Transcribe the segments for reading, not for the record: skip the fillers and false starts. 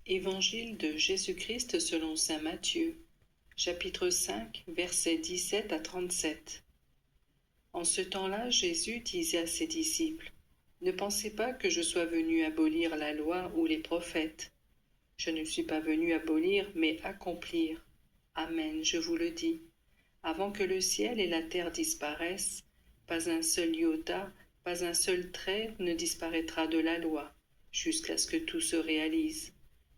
Évangile de Jésus-Christ selon saint Matthieu, chapitre 5, versets 17 à 37. En ce temps-là, Jésus disait à ses disciples, « Ne pensez pas que je sois venu abolir la loi ou les prophètes. Je ne suis pas venu abolir, mais accomplir. Amen, je vous le dis. Avant que le ciel et la terre disparaissent, pas un seul iota, pas un seul trait ne disparaîtra de la loi, jusqu'à ce que tout se réalise.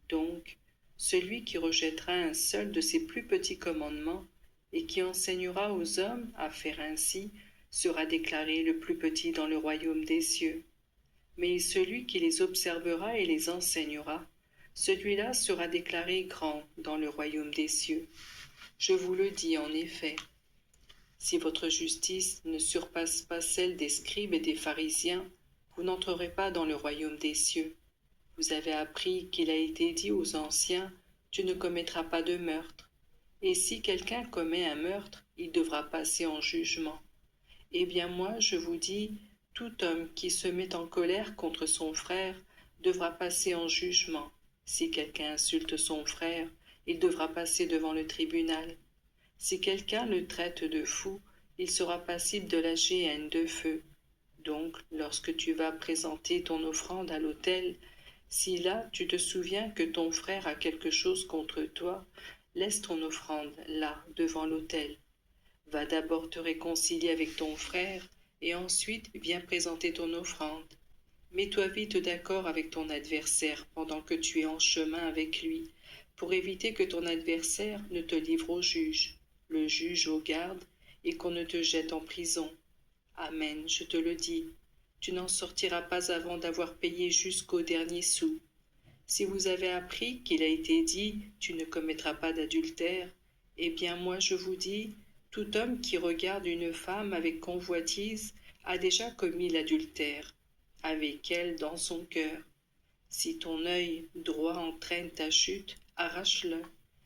Donc, celui qui rejettera un seul de ces plus petits commandements et qui enseignera aux hommes à faire ainsi sera déclaré le plus petit dans le royaume des cieux. Mais celui qui les observera et les enseignera, celui-là sera déclaré grand dans le royaume des cieux. Je vous le dis en effet, si votre justice ne surpasse pas celle des scribes et des pharisiens, vous n'entrerez pas dans le royaume des cieux. Vous avez appris qu'il a été dit aux anciens, « Tu ne commettras pas de meurtre. » Et si quelqu'un commet un meurtre, il devra passer en jugement. Eh bien moi, je vous dis, tout homme qui se met en colère contre son frère devra passer en jugement. Si quelqu'un insulte son frère, il devra passer devant le tribunal. Si quelqu'un le traite de fou, il sera passible de la géhenne de feu. Donc, lorsque tu vas présenter ton offrande à l'autel, si là tu te souviens que ton frère a quelque chose contre toi, laisse ton offrande là, devant l'autel. Va d'abord te réconcilier avec ton frère, et ensuite viens présenter ton offrande. Mets-toi vite d'accord avec ton adversaire pendant que tu es en chemin avec lui, pour éviter que ton adversaire ne te livre au juge, le juge aux gardes, et qu'on ne te jette en prison. Amen, je te le dis. Tu n'en sortiras pas avant d'avoir payé jusqu'au dernier sou. Si vous avez appris qu'il a été dit « Tu ne commettras pas d'adultère », eh bien moi je vous dis, tout homme qui regarde une femme avec convoitise a déjà commis l'adultère avec elle dans son cœur. Si ton œil droit entraîne ta chute, arrache-le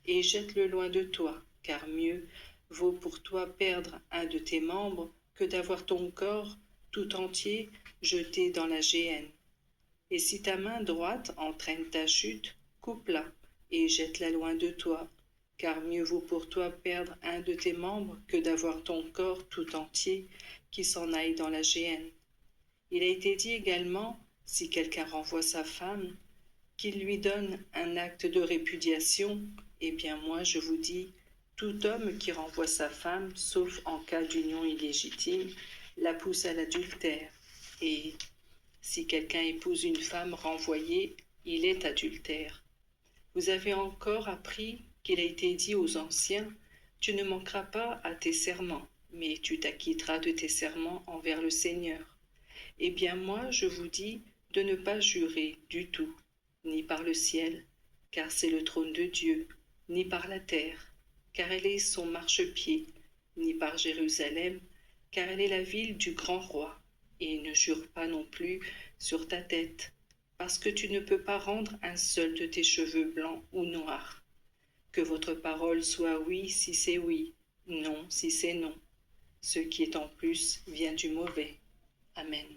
et jette-le loin de toi, car mieux vaut pour toi perdre un de tes membres que d'avoir ton corps tout entier jeté dans la géhenne. Et si ta main droite entraîne ta chute, coupe-la et jette-la loin de toi, car mieux vaut pour toi perdre un de tes membres que d'avoir ton corps tout entier qui s'en aille dans la géhenne. Il a été dit également, si quelqu'un renvoie sa femme, qu'il lui donne un acte de répudiation, eh bien moi je vous dis, tout homme qui renvoie sa femme, sauf en cas d'union illégitime, la pousse à l'adultère. Et si quelqu'un épouse une femme renvoyée, il est adultère. Vous avez encore appris qu'il a été dit aux anciens, « Tu ne manqueras pas à tes serments, mais tu t'acquitteras de tes serments envers le Seigneur. » Eh bien moi, je vous dis de ne pas jurer du tout, ni par le ciel, car c'est le trône de Dieu, ni par la terre, car elle est son marchepied, ni par Jérusalem, car elle est la ville du grand roi. Et ne jure pas non plus sur ta tête, parce que tu ne peux pas rendre un seul de tes cheveux blancs ou noirs. Que votre parole soit oui si c'est oui, non si c'est non. Ce qui est en plus vient du mauvais. Amen.